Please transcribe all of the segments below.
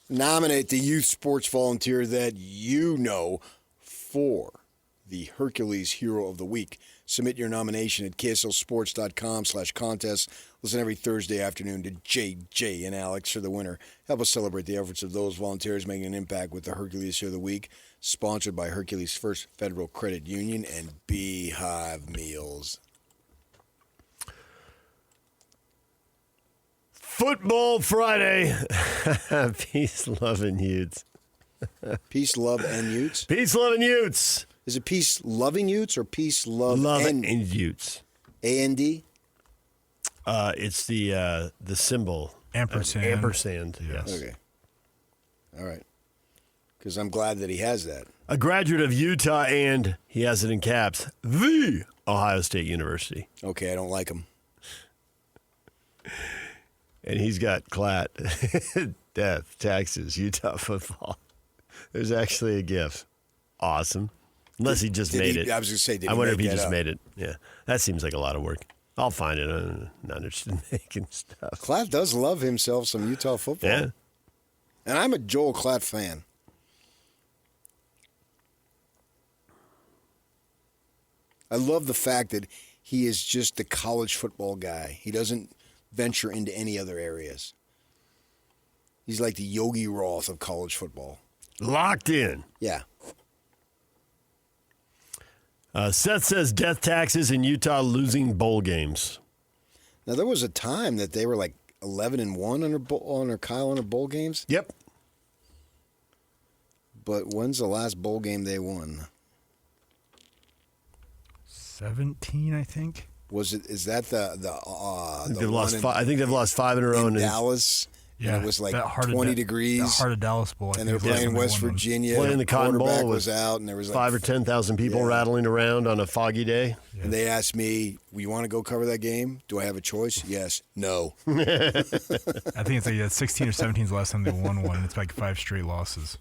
Nominate the youth sports volunteer that you know for the Hercules Hero of the Week. Submit your nomination at kslsports.com/contest. Listen every Thursday afternoon to JJ and Alex for the winner. Help us celebrate the efforts of those volunteers making an impact with the Hercules Hero of the Week, sponsored by Hercules First Federal Credit Union and Beehive Meals. Football Friday. Peace, love, and Utes. Peace, love, and Utes? Peace, love, and Utes. Is it peace, loving Utes or peace, love and Utes? A-N-D? It's the symbol. Ampersand. Ampersand, yes. Okay. All right. Because I'm glad that he has that. A graduate of Utah and, he has it in caps, the Ohio State University. Okay, I don't like him. And he's got clat, death, taxes, Utah football. There's actually a GIF. Awesome. Unless he just made it. I was going to say, did he I wonder if make he that just up? made it. Yeah. That seems like a lot of work. I'll find it. I'm not interested in making stuff. Klatt does love himself some Utah football. Yeah. And I'm a Joel Klatt fan. I love the fact that he is just the college football guy. He doesn't venture into any other areas. He's like the Yogi Roth of college football. Locked in. Yeah. Seth says death taxes in Utah losing bowl games. Now, there was a time that they were like 11-1 on their Kyle Leonard bowl games. Yep. But when's the last bowl game they won? 17, I think. Is that the they've lost one five. I think they've lost 5 in a row. in Dallas? Yeah, and it was like that 20 degrees. That Heart of Dallas Bowl. And they were playing West Virginia. Playing the Cotton Bowl quarterback was out, and there was like 5 or 10,000 people rattling around on a foggy day. Yeah. And they asked me, "Well, you want to go cover that game? Do I have a choice?" Yes. No. I think it's like 16 or 17 is the last time they won one. And it's like 5 straight losses.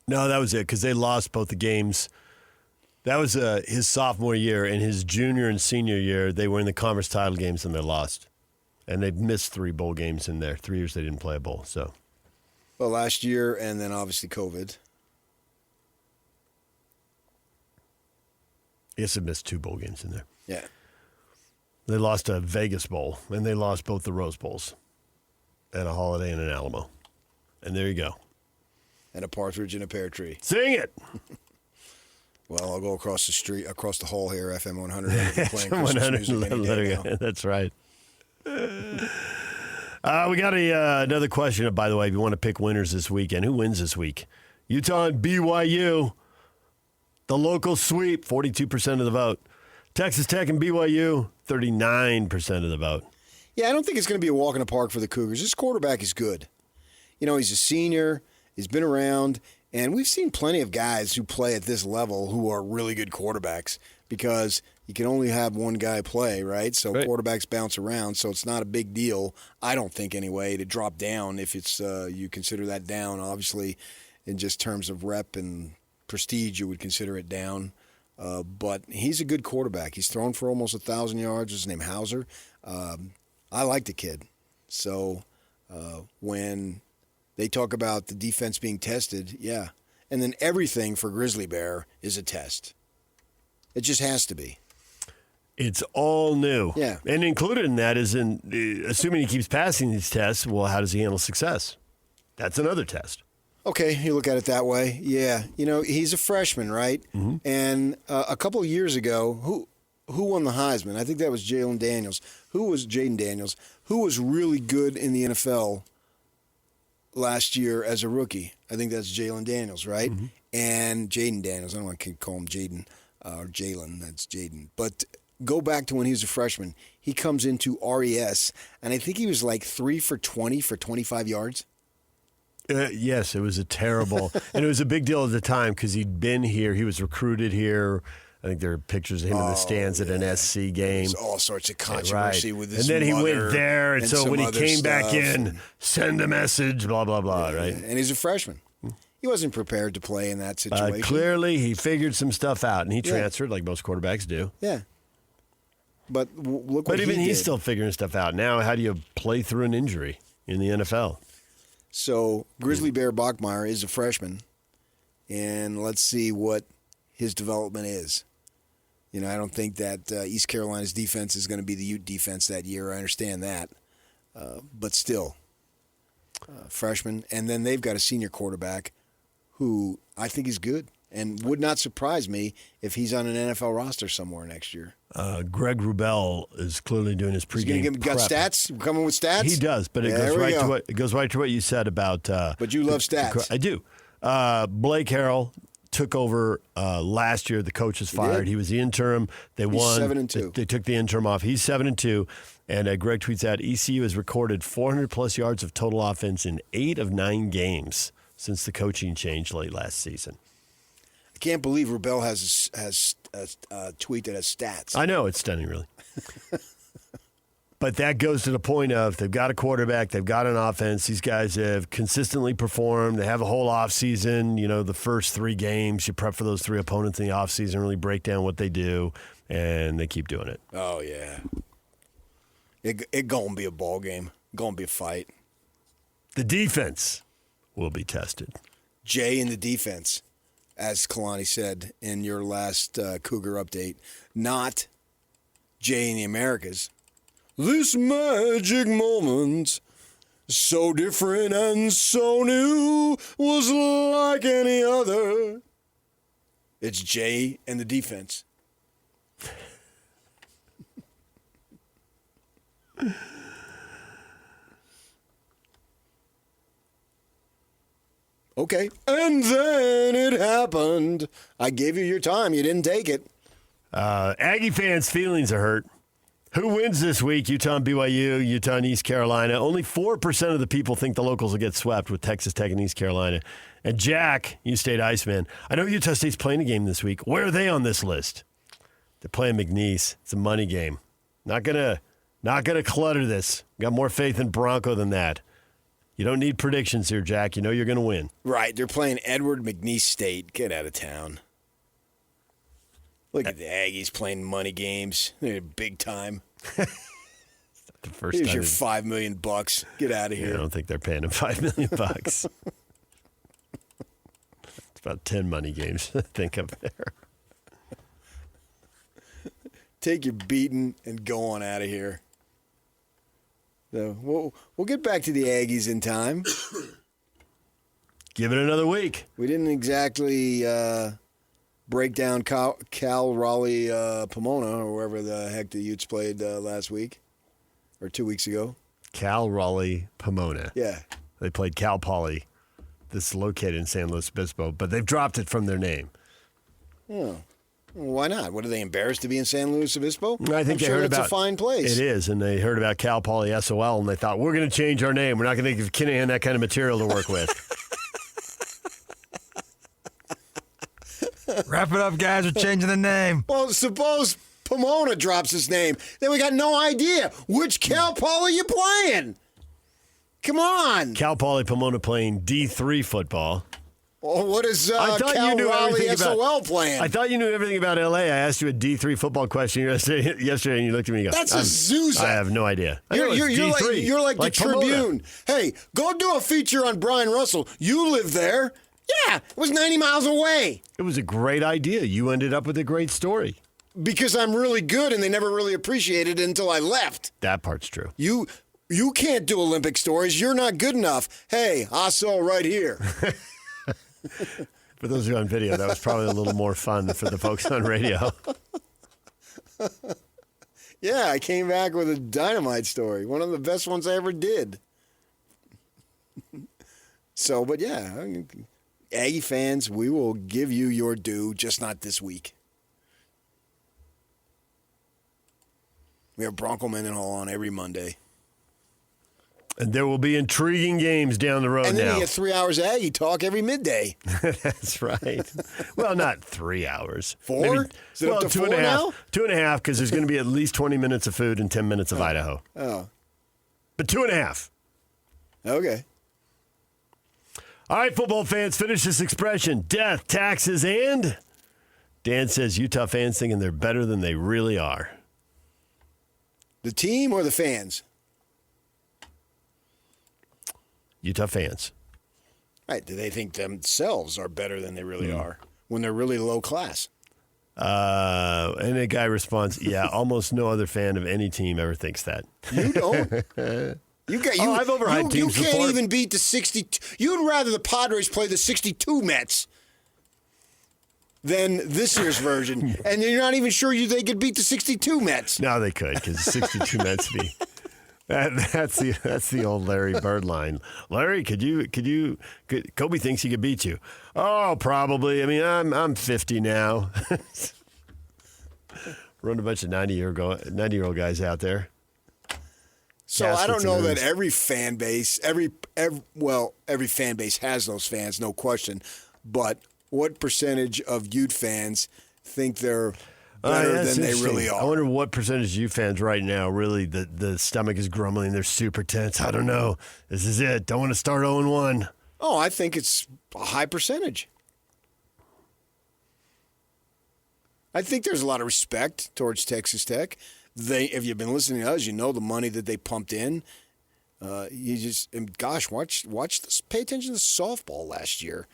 No, that was it because they lost both the games. That was his sophomore year, and his junior and senior year, they were in the conference title games and they lost. And they missed 3 bowl games in there. 3 years they didn't play a bowl. So, Well, last year, and then obviously COVID. yes, they missed 2 bowl games in there. Yeah. They lost a Vegas Bowl, and they lost both the Rose Bowls and a Holiday Inn in Alamo. And there you go. And a partridge in a pear tree. Sing it. Well, I'll go across the street, across the hall here, FM 100. Playing Christmas 100, music any day now. That's right. We got another question, by the way, if you want to pick winners this weekend. Who wins this week? Utah and BYU. The local sweep, 42% of the vote. Texas Tech and BYU, 39% of the vote. Yeah, I don't think it's going to be a walk in the park for the Cougars. This quarterback is good. You know, he's a senior. He's been around. And we've seen plenty of guys who play at this level who are really good quarterbacks because you can only have one guy play, right? So quarterbacks bounce around, so it's not a big deal, I don't think anyway, to drop down if it's you consider that down. Obviously, in just terms of rep and prestige, you would consider it down. But he's a good quarterback. He's thrown for almost 1,000 yards. His name Hauser. I like the kid. So when they talk about the defense being tested, yeah. And then everything for Grizzly Bear is a test. It just has to be. It's all new. Yeah. And included in that is, assuming he keeps passing these tests, well, how does he handle success? That's another test. Okay, you look at it that way. Yeah. You know, he's a freshman, right? Mm-hmm. And a couple of years ago, who won the Heisman? I think that was Jaden Daniels. Who was really good in the NFL last year as a rookie? I think that's Jalen Daniels, right? Mm-hmm. And Jaden Daniels. I don't want to call him Jaden or Jalen. That's Jaden. But go back to when he was a freshman. He comes into RES, and I think he was like 3 for 20 for 25 yards. Yes, it was a terrible, and it was a big deal at the time because he'd been here. He was recruited here. I think there are pictures of him in the stands at an SC game. There's all sorts of controversy with his and then he mother went there, and so when he came back in, send a message, blah, blah, blah, right? And he's a freshman. He wasn't prepared to play in that situation. Clearly, he figured some stuff out, and he transferred like most quarterbacks do. Yeah. But look what But even he he's did. still figuring stuff out. Now, how do you play through an injury in the NFL? So Grizzly Bear Bachmeyer is a freshman, and let's see what his development is. I don't think that East Carolina's defense is going to be the Ute defense that year. I understand that. But still, freshman. And then they've got a senior quarterback who I think is good and would not surprise me if he's on an NFL roster somewhere next year. Greg Wrubell is clearly doing his pregame got prep. stats? Coming with stats? He does, but it goes right to what you said about. But you love stats. I do. Blake Harrell took over last year. The coach was fired. He was the interim. They won. 7-2. They took the interim off. He's 7-2. And Greg tweets out, ECU has recorded 400-plus yards of total offense in 8 of 9 games since the coaching change late last season. I can't believe Rubel has a tweet that has stats. I know. It's stunning, really. But that goes to the point of they've got a quarterback, they've got an offense. These guys have consistently performed. They have a whole offseason. The first 3 games, you prep for those 3 opponents in the offseason, really break down what they do, and they keep doing it. Oh, yeah. It going to be a ball game. Going to be a fight. The defense will be tested. Jay in the defense, as Kalani said in your last Cougar update, not Jay in the Americas. This magic moment, so different and so new, was like any other. It's Jay and the defense. Okay. And then it happened. I gave you your time. You didn't take it. Aggie fans' feelings are hurt. Who wins this week? Utah and BYU, Utah and East Carolina. Only 4% of the people think the locals will get swept with Texas Tech and East Carolina. And Jack, U-State Iceman, I know Utah State's playing a game this week. Where are they on this list? They're playing McNeese. It's a money game. Not gonna clutter this. Got more faith in Bronco than that. You don't need predictions here, Jack. You know you're going to win. Right. They're playing Edward McNeese State. Get out of town. Look at the Aggies playing money games. They're big time. The first Here's time your $5 million. Get out of here. I don't think they're paying him $5 million. It's about 10 money games, I think, up there. Take your beating and go on out of here. So we'll get back to the Aggies in time. Give it another week. We didn't exactly break down Cal Raleigh Pomona or wherever the heck the Utes played last week or 2 weeks ago. Cal Raleigh Pomona. Yeah. They played Cal Poly. This is located in San Luis Obispo, but they've dropped it from their name. Oh. Why not? What, are they embarrassed to be in San Luis Obispo? I think they heard it's about a fine place. It is, and they heard about Cal Poly SOL, and they thought, we're going to change our name. We're not going to give Kinahan that kind of material to work with. Wrap it up, guys. We're changing the name. Well, suppose Pomona drops his name. Then we got no idea which Cal Poly you playing. Come on. Cal Poly Pomona playing D3 football. Well, what is I thought Cal you knew Raleigh everything SOL about, playing? I thought you knew everything about L.A. I asked you a D3 football question yesterday, and you looked at me and go, That's Azusa. I have no idea. You're like the Tribune. Hey, go do a feature on Brian Russell. You live there. Yeah, it was 90 miles away. It was a great idea. You ended up with a great story. Because I'm really good, and they never really appreciated it until I left. That part's true. You can't do Olympic stories. You're not good enough. Hey, I saw right here. For those who are on video, that was probably a little more fun for the folks on radio. Yeah, I came back with a dynamite story. One of the best ones I ever did. So, but yeah, Aggie fans, we will give you your due, just not this week. We have Bronco Mendenhall on every Monday. And there will be intriguing games down the road now. And then you get 3 hours of Aggie talk every midday. That's right. Well, not 3 hours. 4? Maybe, Is it up to 4 now? 2.5, because there's going to be at least 20 minutes of food and 10 minutes of Idaho. Oh. But 2.5. Okay. All right, football fans, finish this expression. Death, taxes, and... Dan says Utah fans thinking they're better than they really are. The team or the fans? Utah fans. Right. Do they think themselves are better than they really are when they're really low class? And the guy responds, yeah, almost no other fan of any team ever thinks that. You don't. I've overhyped teams You can't before. even beat the 62. You'd rather the Padres play the 62 Mets than this year's version. And you're not even sure they could beat the 62 Mets. No, they could, because 62 Mets be. That's the old Larry Bird line. Larry, could Kobe thinks he could beat you. Oh, probably. I mean, I'm 50 now. Run a bunch of 90-year-old guys out there. So I don't know that every fan base, every fan base has those fans, no question. But what percentage of Ute fans think they're better than they really are? I wonder what percentage of you fans right now really the stomach is grumbling. They're super tense. I don't know. This is it. Don't want to start 0-1. Oh, I think it's a high percentage. I think there's a lot of respect towards Texas Tech. If you've been listening to us, you know the money that they pumped in. Watch this. Pay attention to softball last year.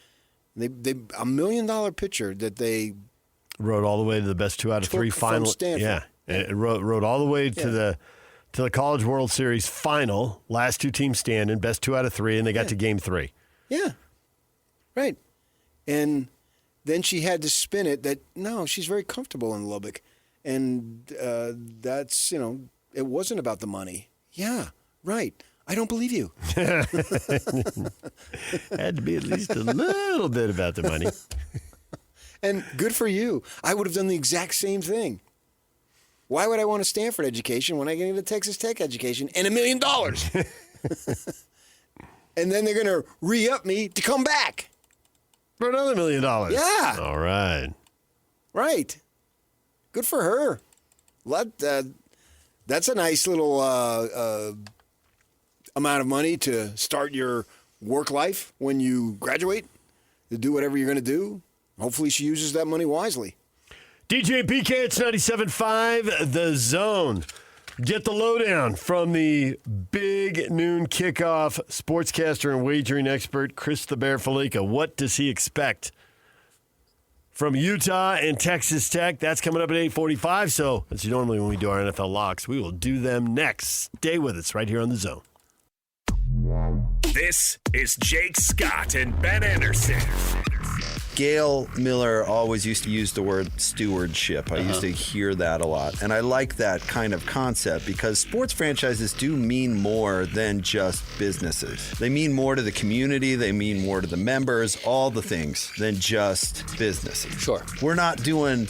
They $1 million pitcher that they rode all the way to the best 2 out of 3 final. Stanford. Yeah, and it rode all the way to the College World Series final. Last 2 teams standing, best 2 out of 3, and they got to Game 3. Yeah, right. And then she had to spin it that no, she's very comfortable in Lubbock, and that's it wasn't about the money. Yeah, right. I don't believe you. Had to be at least a little bit about the money. And good for you. I would have done the exact same thing. Why would I want a Stanford education when I can get a Texas Tech education and $1 million? And then they're going to re-up me to come back. For another $1 million. Yeah. All right. Right. Good for her. That's a nice little amount of money to start your work life when you graduate, to do whatever you're going to do. Hopefully she uses that money wisely. DJ and PK, it's 97.5 The Zone. Get the lowdown from the big noon kickoff sportscaster and wagering expert, Chris the Bear Fallica. What does he expect from Utah and Texas Tech? That's coming up at 8:45. So, as normally when we do our NFL locks, we will do them next. Stay with us right here on The Zone. This is Jake Scott and Ben Anderson. Gail Miller always used to use the word stewardship. I used to hear that a lot. And I like that kind of concept because sports franchises do mean more than just businesses. They mean more to the community. They mean more to the members, all the things than just businesses. Sure. We're not doing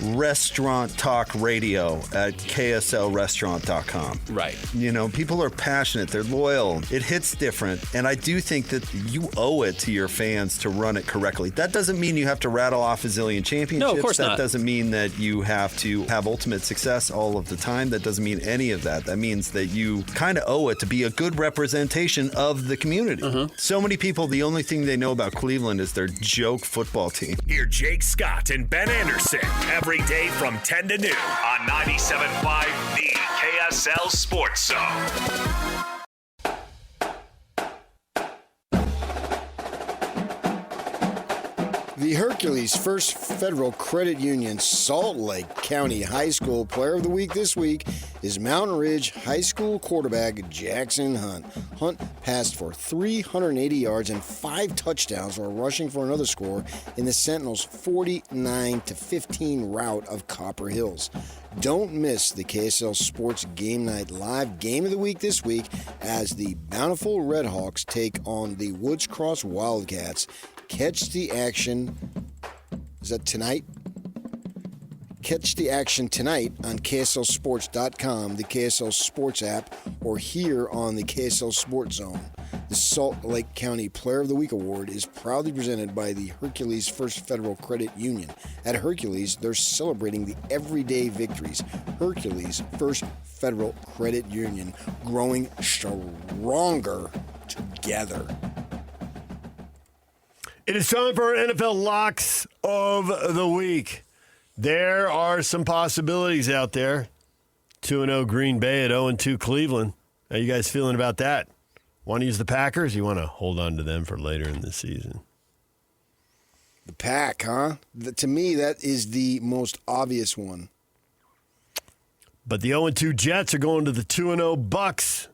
restaurant talk radio at kslrestaurant.com. Right. You know, people are passionate. They're loyal. It hits different. And I do think that you owe it to your fans to run it correctly. That doesn't mean you have to rattle off a zillion championships. No, of course that not. doesn't mean that you have to have ultimate success all of the time. That doesn't mean any of that. That means that you kind of owe it to be a good representation of the community. So many people, the only thing they know about Cleveland is their joke football team. Hear Jake Scott and Ben Anderson every day from 10 to noon on 97.5 The KSL Sports Zone. The Hercules First Federal Credit Union Salt Lake County High School Player of the Week this week is Mountain Ridge High School quarterback Jackson Hunt. Hunt passed for 380 yards and 5 touchdowns while rushing for another score in the Sentinels' 49-15 rout of Copper Hills. Don't miss the KSL Sports Game Night Live Game of the Week this week as the Bountiful Redhawks take on the Woods Cross Wildcats. Catch the action. Is that tonight? Catch the action tonight on KSLSports.com, the KSL Sports app, or here on the KSL Sports Zone. The Salt Lake County Player of the Week Award is proudly presented by the Hercules First Federal Credit Union. At Hercules, they're celebrating the everyday victories. Hercules First Federal Credit Union, growing stronger together. It is time for our NFL locks of the week. There are some possibilities out there. 2-0 Green Bay at 0-2 Cleveland. How you guys feeling about that? Want to use the Packers? You want to hold on to them for later in the season? The Pack, huh? To me, that is the most obvious one. But the 0-2 Jets are going to the 2-0 Bucks.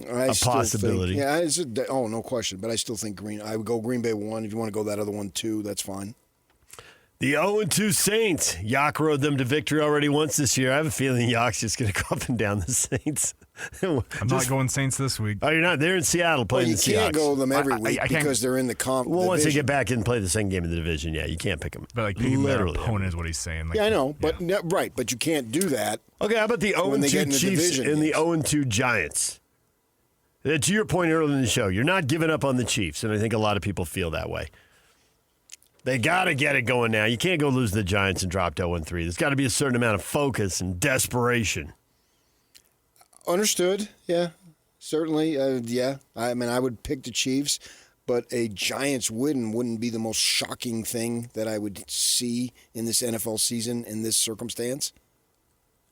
A possibility. No question. But I still think I would go Green Bay 1. If you want to go that other one 2, that's fine. The 0-2 Saints. Yak rode them to victory already once this year. I have a feeling Yak's just going to go up and down the Saints. I'm not going Saints this week. Oh, you're not? They're in Seattle playing the Seahawks. You can't go them every week because they're in the Well, once they get back and play the second game of the division, yeah, you can't pick them. But picking their opponent is what he's saying. I know, but right, but you can't do that. Okay, how about the 0-2 Chiefs and the 0-2 Giants? To your point earlier in the show, you're not giving up on the Chiefs, and I think a lot of people feel that way. They got to get it going now. You can't go lose the Giants and drop to 0-3. There's got to be a certain amount of focus and desperation. Understood. Yeah, certainly. I mean, I would pick the Chiefs, but a Giants win wouldn't be the most shocking thing that I would see in this NFL season in this circumstance.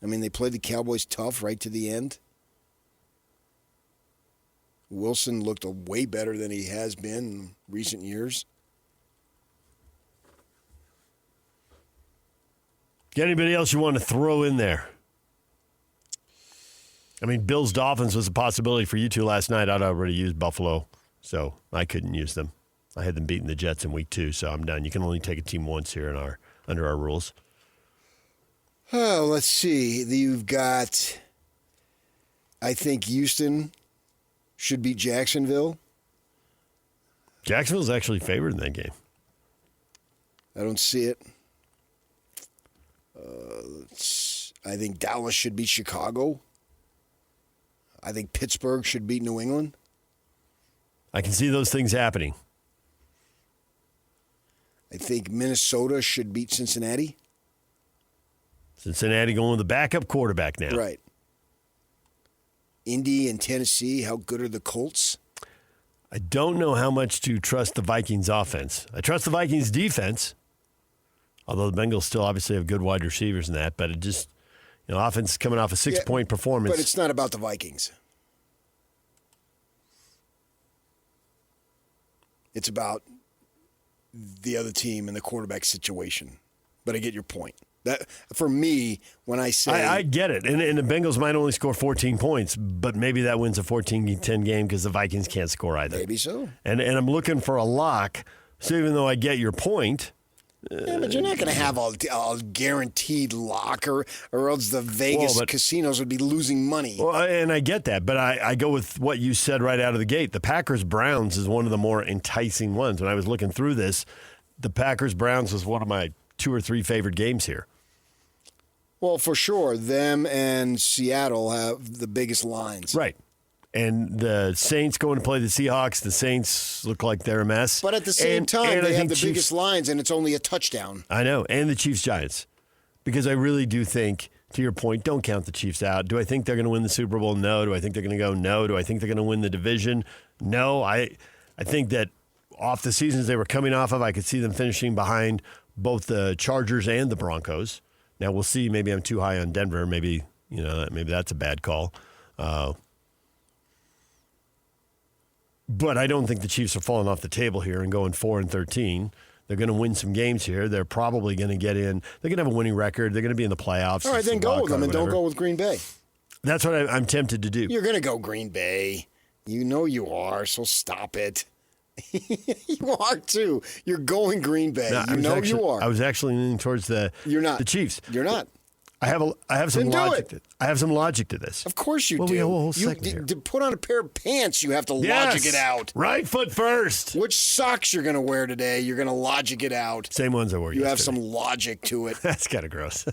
I mean, they played the Cowboys tough right to the end. Wilson looked way better than he has been in recent years. Got anybody else you want to throw in there? I mean, Bills Dolphins was a possibility for you two last night. I'd already used Buffalo, so I couldn't use them. I had them beating the Jets in week 2, so I'm done. You can only take a team once here under our rules. Oh, let's see. You've got, I think Houston should beat Jacksonville. Jacksonville's actually favored in that game. I don't see it. I think Dallas should beat Chicago. I think Pittsburgh should beat New England. I can see those things happening. I think Minnesota should beat Cincinnati. Cincinnati going with the backup quarterback now. Right. Indy and Tennessee, how good are the Colts? I don't know how much to trust the Vikings offense. I trust the Vikings defense, although the Bengals still obviously have good wide receivers in that, but it just, offense is coming off a 6-point performance. But it's not about the Vikings. It's about the other team and the quarterback situation. But I get your point. That, for me, when I say... I get it. And the Bengals might only score 14 points, but maybe that wins a 14-10 game because the Vikings can't score either. Maybe so. And I'm looking for a lock, so even though I get your point... Yeah, but you're not going to have a guaranteed lock, or else the Vegas casinos would be losing money. Well, and I get that, but I go with what you said right out of the gate. The Packers-Browns is one of the more enticing ones. When I was looking through this, the Packers-Browns was one of my 2 or 3 favorite games here. Well, for sure, them and Seattle have the biggest lines. Right. And the Saints going to play the Seahawks. The Saints look like they're a mess. But at the same time, they have the biggest lines, and it's only a touchdown. I know. And the Chiefs-Giants. Because I really do think, to your point, don't count the Chiefs out. Do I think they're going to win the Super Bowl? No. Do I think they're going to go? No. Do I think they're going to win the division? No. I think that off the seasons they were coming off of, I could see them finishing behind both the Chargers and the Broncos. Now, we'll see. Maybe I'm too high on Denver. Maybe that's a bad call. But I don't think the Chiefs are falling off the table here and going 4-13. They're going to win some games here. They're probably going to get in. They're going to have a winning record. They're going to be in the playoffs. All right, then go with them and don't go with Green Bay. That's what I'm tempted to do. You're going to go Green Bay. You know you are, so stop it. You are too. You're going Green Bay. No, you are. I was actually leaning towards the Chiefs. You're not. I have some logic. I have some logic to this. Of course you do. We have a whole segment here. To put on a pair of pants, you have to logic it out. Right foot first. Which socks you're going to wear today? You're going to logic it out. Same ones I wore yesterday. You have some logic to it. That's kind of gross.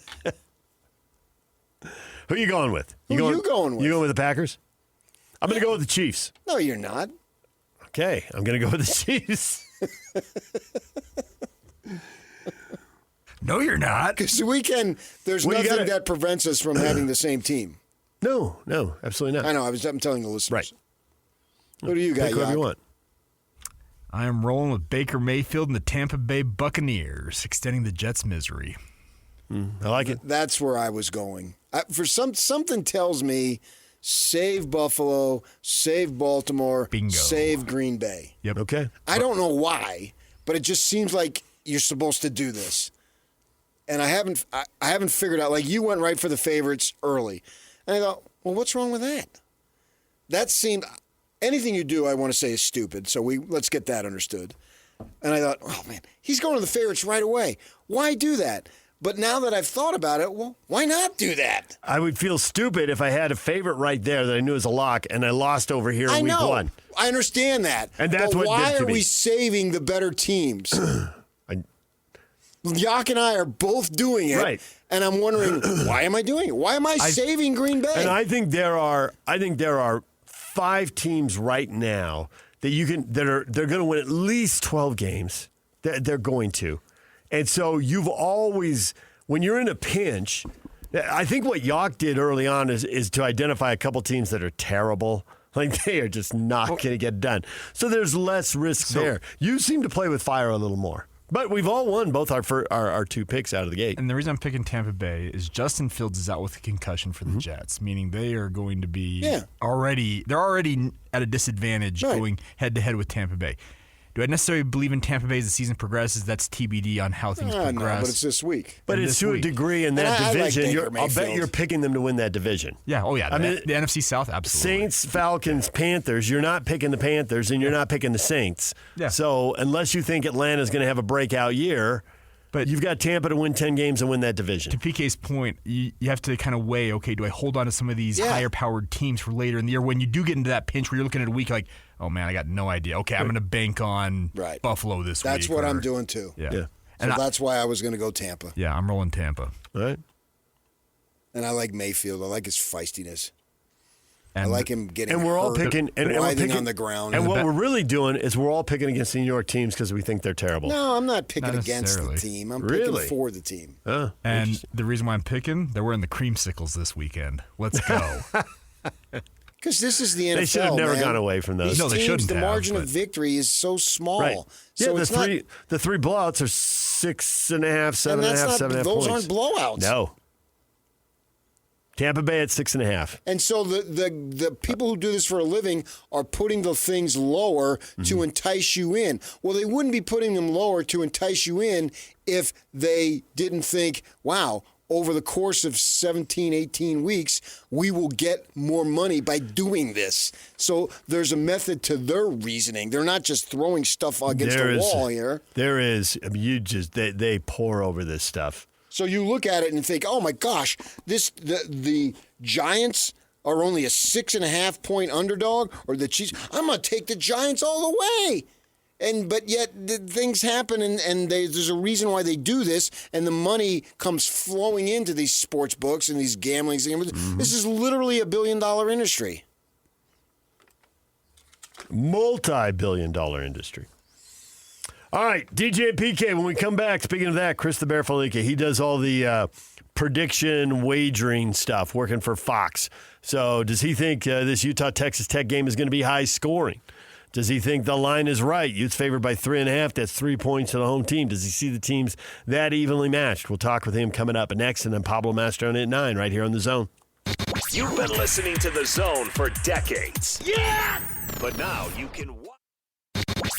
Who are you going with? Who are you going with? You going with the Packers? I'm going to go with the Chiefs. No, you're not. Okay, I'm going to go with the Chiefs. No, you're not. Because there's nothing that prevents us from having the same team. No, absolutely not. I know, I'm telling the listeners. Right. What do you got, Pick whoever you want. I am rolling with Baker Mayfield and the Tampa Bay Buccaneers, extending the Jets' misery. I like it. That's where I was going. Something tells me save Buffalo, save Baltimore, Bingo. save Green Bay. Yep. Okay. I don't know why, but it just seems like you're supposed to do this. And I haven't figured out. Like, you went right for the favorites early. And I thought, well, what's wrong with that? That seemed, anything you do, I want to say is stupid. So let's get that understood. And I thought, oh man, he's going to the favorites right away. Why do that? But now that I've thought about it, well, why not do that? I would feel stupid if I had a favorite right there that I knew was a lock and I lost over here in week 1. I understand that. And that's but what why did to are me. we saving the better teams? Yak and I are both doing it. Right. And I'm wondering, why am I doing it? Why am I saving Green Bay? And I think there are 5 teams right now that they're going to win at least 12 games. They're going to. And so you've always, when you're in a pinch, I think what Yak did early on is to identify a couple teams that are terrible. Like, they are just not going to get done. So there's less risk there. You seem to play with fire a little more. But we've all won both our 2 picks out of the gate. And the reason I'm picking Tampa Bay is Justin Fields is out with a concussion for the Jets, meaning they are going to be already at a disadvantage going head-to-head with Tampa Bay. Do I necessarily believe in Tampa Bay as the season progresses? That's TBD on how things progress. No, but it's this week. But it's to a degree in that And I like division. Baker I'll bet Mayfield. you're picking them to win that division. Yeah, I mean, the NFC South, absolutely. Saints, Falcons, Panthers. You're not picking the Panthers, and you're not picking the Saints. Yeah. So unless you think Atlanta's going to have a breakout year, but you've got Tampa to win 10 games and win that division. To PK's point, you have to kind of weigh, okay, do I hold on to some of these higher-powered teams for later in the year? When you do get into that pinch where you're looking at a week like, oh, man, I got no idea. Okay, I'm going to bank on Buffalo this week. That's what I'm doing, too. Yeah. So And that's why I was going to go Tampa. Yeah, I'm rolling Tampa. All right. And I like Mayfield. I like his feistiness. I And like him getting And we're all hurt, picking and we're writhing picking on the ground. And what we're really doing is we're all picking against the New York teams because we think they're terrible. No, I'm not picking Not against the necessarily. team. I'm Really? picking for the team. And the reason why I'm picking, they're wearing the creamsicles this weekend. Let's go. Because this is the NFL, They should have never man. gone away from those. These No, they teams, shouldn't the have, margin of but- victory is so small. Right. So Yeah, it's the three blowouts are 6.5, 7.5, and that's not, 7.5 those points. aren't blowouts. No. Tampa Bay at 6.5. And so the people who do this for a living are putting the things lower to entice you in. Well, they wouldn't be putting them lower to entice you in if they didn't think, wow, over the course of 17, 18 weeks, we will get more money by doing this. So there's a method to their reasoning. They're not just throwing stuff against the wall here. There is. I mean, they pour over this stuff. So you look at it and think, oh my gosh, the Giants are only a 6.5 point underdog, or the Chiefs. I'm gonna take the Giants all the way. But yet things happen, and there's a reason why they do this, and the money comes flowing into these sports books and these gambling things. This is literally $1 billion industry. Multi-billion-dollar industry. All right, DJ and PK, when we come back, speaking of that, Chris the Bear Fallica, he does all the prediction wagering stuff, working for Fox. So does he think this Utah-Texas Tech game is going to be high scoring? Does he think the line is right? Utes favored by 3.5. That's 3 points to the home team. Does he see the teams that evenly matched? We'll talk with him coming up next, and then Pablo Mastrone at 9 right here on The Zone. You've been listening to The Zone for decades. Yes! But now you can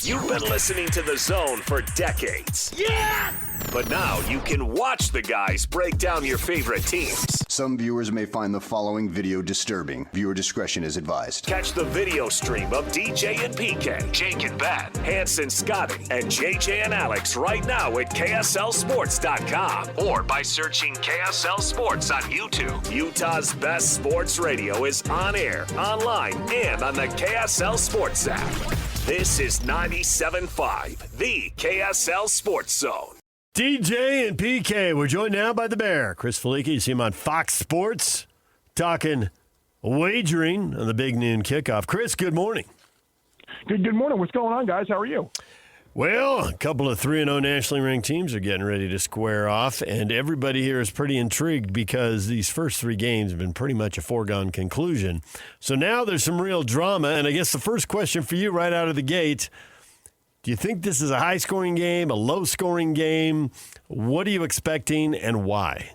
You've been listening to The Zone for decades. Yes! But now you can watch the guys break down your favorite teams. Some viewers may find the following video disturbing. Viewer discretion is advised. Catch the video stream of DJ and PK, Jake and Ben, Hanson, Scotty, and JJ and Alex right now at KSLSports.com or by searching KSL Sports on YouTube. Utah's best sports radio is on air, online, and on the KSL Sports app. This is 97.5, the KSL Sports Zone. DJ and PK, we're joined now by the Bear. Chris Fallica, you see him on Fox Sports, talking wagering on the big noon kickoff. Chris, good morning. Good morning. What's going on, guys? How are you? Well, a couple of 3-0 nationally ranked teams are getting ready to square off, and everybody here is pretty intrigued because these first 3 games have been pretty much a foregone conclusion. So now there's some real drama, and I guess the first question for you right out of the gate, do you think this is a high-scoring game, a low-scoring game? What are you expecting, and why?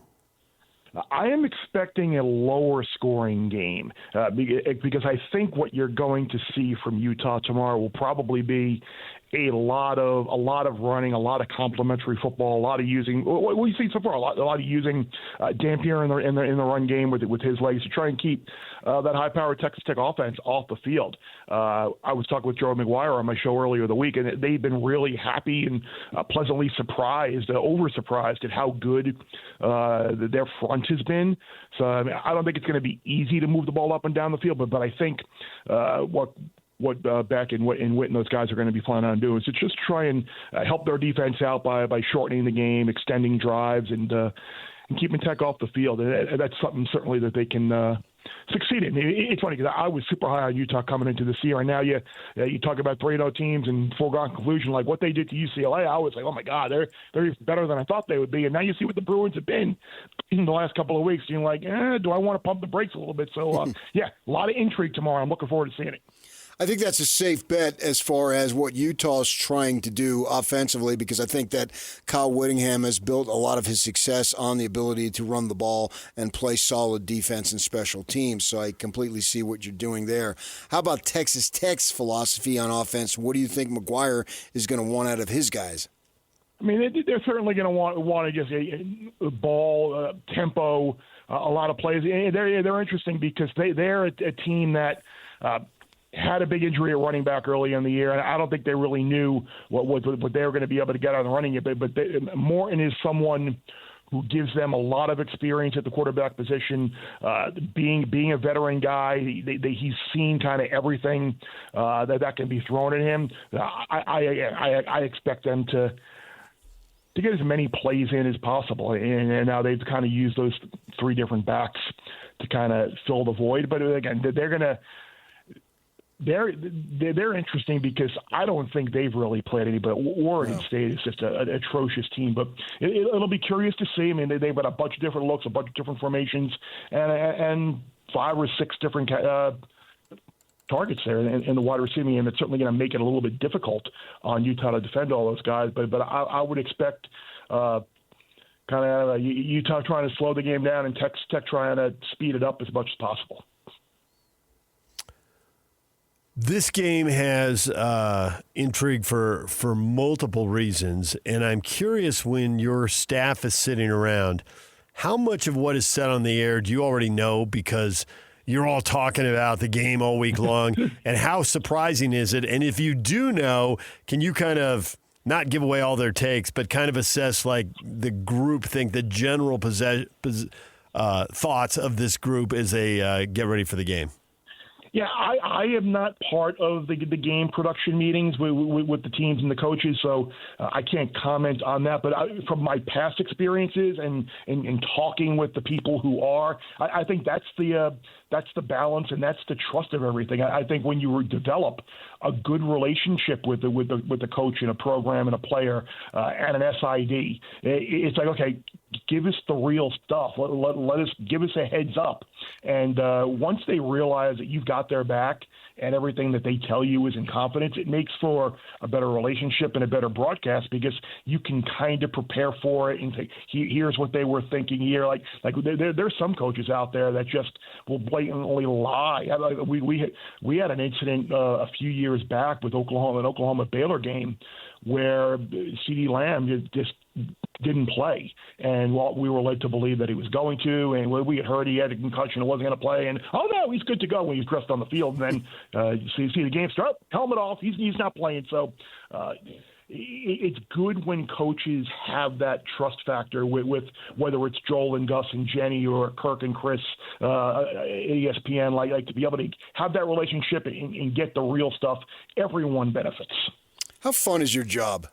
I am expecting a lower scoring game because I think what you're going to see from Utah tomorrow will probably be a lot of running, a lot of complementary football, a lot of using what we've seen so far, a lot of using Dampier in the run game with his legs to try and keep that high-powered Texas Tech offense off the field. I was talking with Joe McGuire on my show earlier the week, and they've been really happy and pleasantly surprised, over-surprised at how good their front has been. So I mean, I don't think it's going to be easy to move the ball up and down the field, but I think what Beck and Witt and those guys are going to be planning on doing is to just try and help their defense out by shortening the game, extending drives, and keeping Tech off the field. And that's something certainly that they can succeed in. It's funny because I was super high on Utah coming into this year, and now you talk about 3-0 teams and foregone conclusion, like what they did to UCLA. I was like, oh my God, they're better than I thought they would be. And now you see what the Bruins have been in the last couple of weeks. You're like, do I want to pump the brakes a little bit? So yeah, a lot of intrigue tomorrow. I'm looking forward to seeing it. I think that's a safe bet as far as what Utah's trying to do offensively, because I think that Kyle Whittingham has built a lot of his success on the ability to run the ball and play solid defense and special teams. So I completely see what you're doing there. How about Texas Tech's philosophy on offense? What do you think McGuire is going to want out of his guys? I mean, they're certainly going to want to just ball, tempo, a lot of plays. They're interesting because they're a team that had a big injury at running back early in the year, and I don't think they really knew what they were going to be able to get out of the running game. But Morton is someone who gives them a lot of experience at the quarterback position, being a veteran guy. He's seen kind of everything that can be thrown at him. I expect them to get as many plays in as possible, and now they've kind of used those three different backs to kind of fill the void. But again, They're interesting because I don't think they've really played anybody. Oregon State is just an atrocious team, but it'll be curious to see. I mean, they've got a bunch of different looks, a bunch of different formations, and 5 or 6 different targets there in the wide receiving game. It's certainly going to make it a little bit difficult on Utah to defend all those guys. But I would expect kind of Utah trying to slow the game down and Tech trying to speed it up as much as possible. This game has intrigue for multiple reasons, and I'm curious, when your staff is sitting around, how much of what is said on the air do you already know because you're all talking about the game all week long, and how surprising is it? And if you do know, can you kind of not give away all their takes, but kind of assess like the group think, the general thoughts of this group as they get ready for the game? Yeah, I am not part of the game production meetings with the teams and the coaches, so I can't comment on that. But from my past experiences and talking with the people who are, I think that's the balance and that's the trust of everything. I think when you develop a good relationship with the coach and a program and a player and an SID, it's like, okay, give us the real stuff. Let us give us a heads up. And once they realize that you've got their back and everything that they tell you is in confidence, it makes for a better relationship and a better broadcast because you can kind of prepare for it and say, here's what they were thinking here. Like there's some coaches out there that just will blatantly lie. We had an incident a few years back with Oklahoma Baylor game where CeeDee Lamb just didn't play, and we were led to believe that he was going to, and we had heard he had a concussion and wasn't going to play, and oh no, he's good to go when he's dressed on the field, and then you see the game start, helmet off, he's not playing. So it's good when coaches have that trust factor with whether it's Joel and Gus and Jenny or Kirk and Chris at ESPN, like to be able to have that relationship and get the real stuff. Everyone benefits. How fun is your job?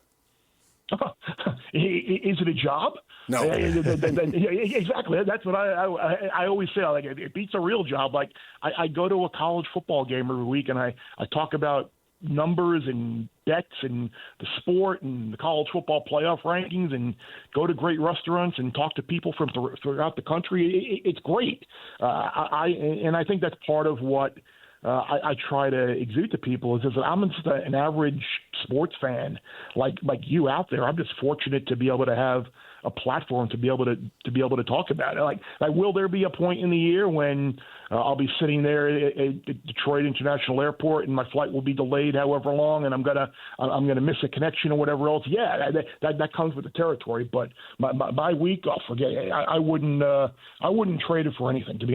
Is it a job? No. Exactly. That's what I always say. Like, it beats a real job. Like I go to a college football game every week, and I talk about numbers and bets and the sport and the college football playoff rankings, and go to great restaurants and talk to people from throughout the country. It's great. I think that's part of what I try to exude to people is that I'm just an average sports fan like you out there. I'm just fortunate to be able to have a platform to be able to talk about it. Like will there be a point in the year when I'll be sitting there at Detroit International Airport and my flight will be delayed however long, and I'm gonna miss a connection or whatever else? Yeah, that comes with the territory. But my week, I'll forget. I wouldn't trade it for anything, to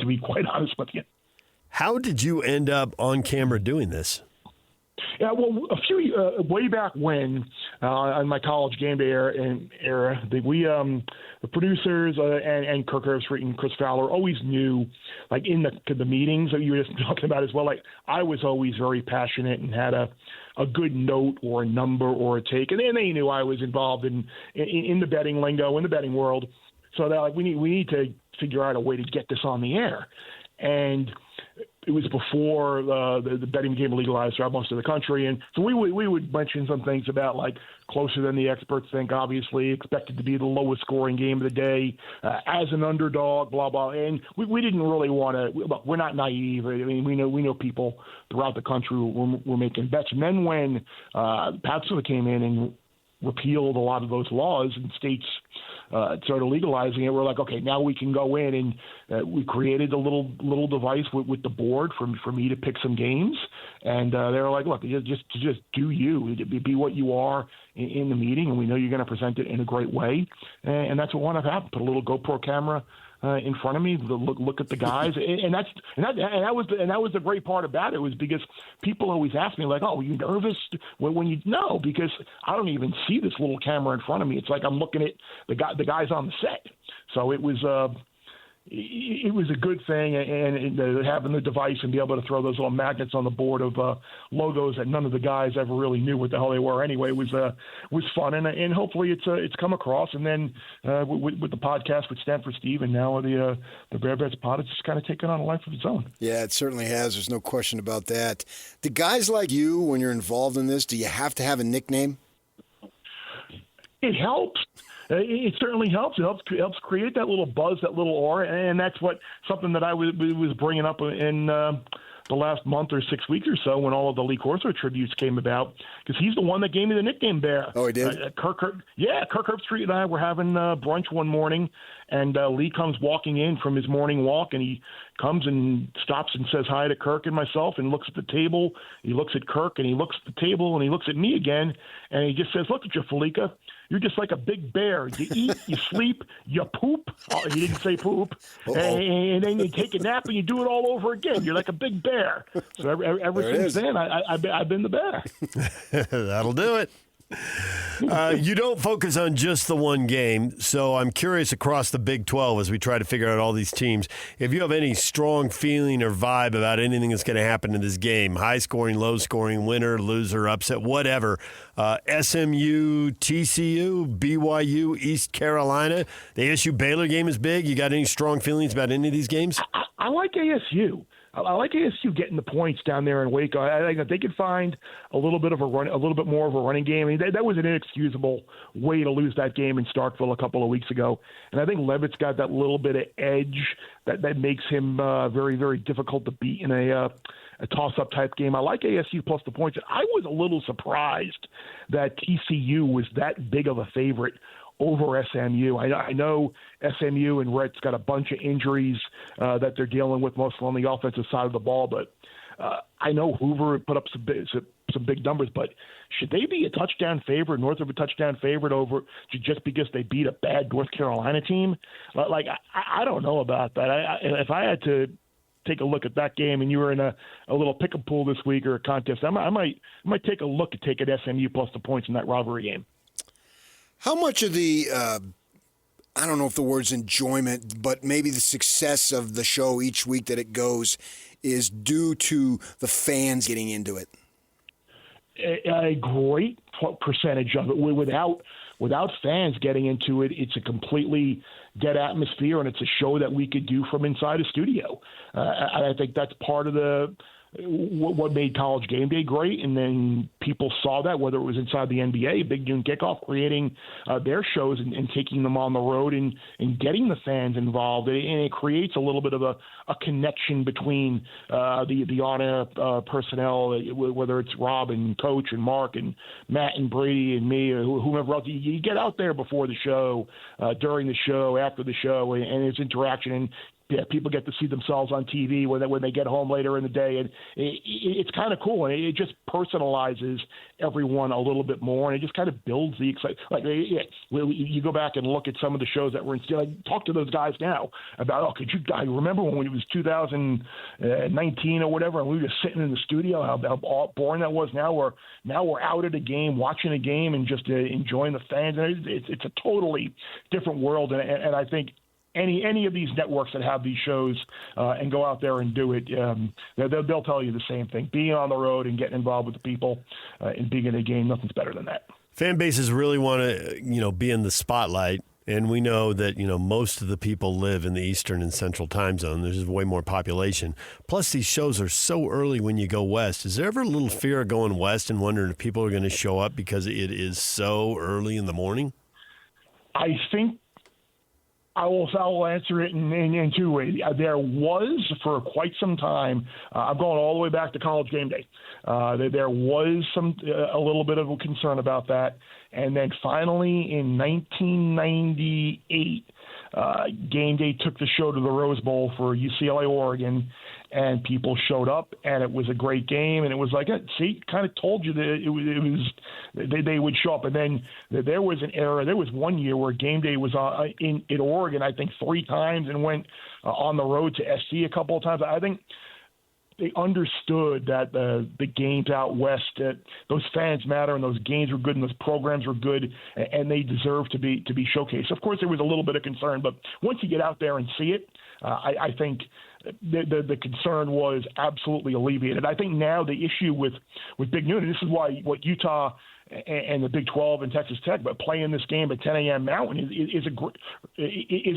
be quite honest with you. How did you end up on camera doing this? Yeah, well, a few way back when, on my college game day era, the producers and Kirk Herbstreit and Chris Fowler always knew, like in the meetings that you were just talking about as well. Like I was always very passionate and had a good note or a number or a take, and they knew I was involved in the betting lingo, in the betting world. So they're like, we need to figure out a way to get this on the air, and it was before the betting became legalized throughout most of the country. And so we would mention some things about like closer than the experts think, obviously, expected to be the lowest scoring game of the day, as an underdog, blah, blah. And we didn't really want to, look, we're not naive. I mean, we know people throughout the country were making bets. And then when PATSA came in and repealed a lot of those laws and states started legalizing it, we're like, okay, now we can go in, and we created a little device with the board for me to pick some games, and they were like, look, just do you, be what you are in the meeting, and we know you're going to present it in a great way, and that's what wound up happening. Put a little GoPro camera in front of me, look at the guys, and that was the great part about it, was because people always ask me like, oh, were you nervous when you? No, because I don't even see this little camera in front of me. It's like I'm looking at the guys on the set. So it was a good thing, and having the device and be able to throw those little magnets on the board of logos that none of the guys ever really knew what the hell they were anyway was fun, and hopefully it's come across. And then with the podcast with Stanford Steve, and now the Bear Bets pod, it's just kind of taken on a life of its own. Yeah, it certainly has. There's no question about that. Do guys like you, when you're involved in this, do you have to have a nickname? It helps. It certainly helps. It helps create that little buzz, that little aura, and that's something that I was bringing up in the last month or 6 weeks or so when all of the Lee Corso tributes came about, because he's the one that gave me the nickname Bear. Oh, he did? Kirk Herbstreit and I were having brunch one morning, and Lee comes walking in from his morning walk, and he comes and stops and says hi to Kirk and myself and looks at the table. He looks at Kirk, and he looks at the table, and he looks at me again, and he just says, look at you, Fallica. You're just like a big bear. You eat, you sleep, you poop. Oh, he didn't say poop. And then you take a nap and you do it all over again. You're like a big bear. So ever since then, I've been the bear. That'll do it. You don't focus on just the one game, so I'm curious across the Big 12 as we try to figure out all these teams, if you have any strong feeling or vibe about anything that's going to happen in this game, high scoring, low scoring, winner, loser, upset, whatever. SMU, TCU, BYU, East Carolina. The ASU Baylor game is big. You got any strong feelings about any of these games? I like ASU. I like ASU getting the points down there in Waco. I think if they could find a little bit more of a running game. I mean, that was an inexcusable way to lose that game in Starkville a couple of weeks ago. And I think Leavitt's got that little bit of edge that makes him very, very difficult to beat in a toss-up type game. I like ASU plus the points. I was a little surprised that TCU was that big of a favorite over SMU. I know SMU and Rhett's got a bunch of injuries that they're dealing with, mostly on the offensive side of the ball, but I know Hoover put up some big numbers, but should they be a touchdown favorite, north of a touchdown favorite over just because they beat a bad North Carolina team? Like, I don't know about that. If I had to take a look at that game and you were in a little pick-up pool this week or a contest, I might take a look at taking SMU plus the points in that rivalry game. How much of the, I don't know if the word's enjoyment, but maybe the success of the show each week that it goes is due to the fans getting into it? A great percentage of it. Without fans getting into it, it's a completely dead atmosphere, and it's a show that we could do from inside a studio. I think that's part of the what made College Game Day great, and then people saw that, whether it was inside the NBA, Big Noon Kickoff, creating their shows and taking them on the road and getting the fans involved, and it creates a little bit of a connection between the on-air personnel, whether it's Rob and Coach and Mark and Matt and Brady and me or whomever else. You get out there before the show, during the show, after the show, and it's interaction. And people get to see themselves on TV when they get home later in the day, and it's kind of cool. And it just personalizes everyone a little bit more, and it just kind of builds the excitement. Like you go back and look at some of the shows that were in. Like, talk to those guys now about, could you guys remember when it was 2019 or whatever, and we were just sitting in the studio? How boring that was. Now we're out at a game, watching a game, and just enjoying the fans. And it's a totally different world, and I think any of these networks that have these shows and go out there and do it, they'll tell you the same thing. Being on the road and getting involved with the people and being in a game, nothing's better than that. Fan bases really want to, be in the spotlight, and we know that, most of the people live in the Eastern and Central time zone. There's way more population. Plus, these shows are so early when you go west. Is there ever a little fear of going west and wondering if people are going to show up because it is so early in the morning? I think I will answer it in two ways. There was, for quite some time, I'm going all the way back to College Game Day. There was a little bit of a concern about that. And then finally in 1998, Game Day took the show to the Rose Bowl for UCLA, Oregon, and people showed up, and it was a great game. And it was like, see, kind of told you that they would show up. And then there was an era. There was one year where Game Day was in Oregon, I think 3 times, and went on the road to SC a couple of times. I think they understood that the games out west, those fans matter, and those games were good, and those programs were good, and they deserve to be showcased. Of course, there was a little bit of concern, but once you get out there and see it, I think the concern was absolutely alleviated. I think now the issue with Big Noon, and this is why what Utah and the Big 12 and Texas Tech, but playing this game at 10 a.m. Mountain is a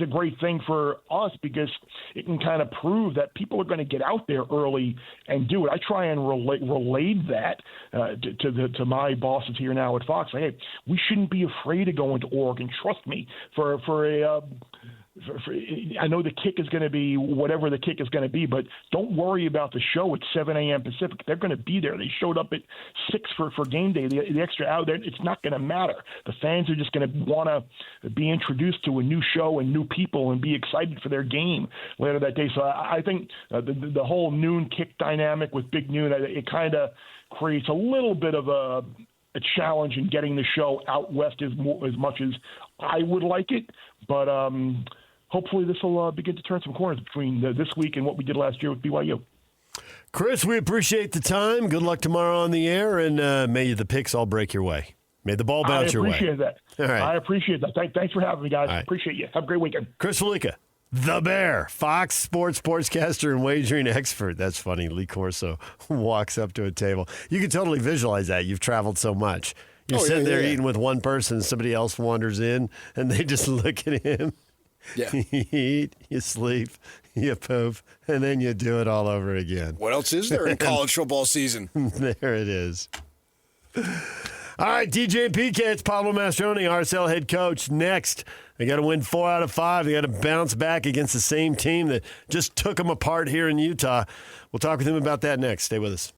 great thing for us, because it can kind of prove that people are going to get out there early and do it. I try and relate that to my bosses here now at Fox. Like, hey, we shouldn't be afraid of going to Oregon. Trust me, I know the kick is going to be whatever the kick is going to be, but don't worry about the show at 7 a.m. Pacific. They're going to be there. They showed up at 6 for game day. The extra hour there, it's not going to matter. The fans are just going to want to be introduced to a new show and new people and be excited for their game later that day. So I think the whole noon kick dynamic with Big Noon, it kind of creates a little bit of a challenge in getting the show out west as much as I would like it. But hopefully this will begin to turn some corners between this week and what we did last year with BYU. Chris, we appreciate the time. Good luck tomorrow on the air, and may the picks all break your way. May the ball bounce your way. I appreciate that. All right. I appreciate that. Thanks for having me, guys. Right. Appreciate you. Have a great weekend. Chris Fallica, the Bear, Fox Sports sportscaster and wagering expert. That's funny. Lee Corso walks up to a table. You can totally visualize that. You've traveled so much. You're sitting there eating with one person, somebody else wanders in, and they just look at him. Yeah. You eat, you sleep, you poop, and then you do it all over again. What else is there in college football season? There it is. All right, DJ and PK, it's Pablo Mastroeni, RSL head coach. Next, they got to win 4 out of 5. They got to bounce back against the same team that just took them apart here in Utah. We'll talk with him about that next. Stay with us.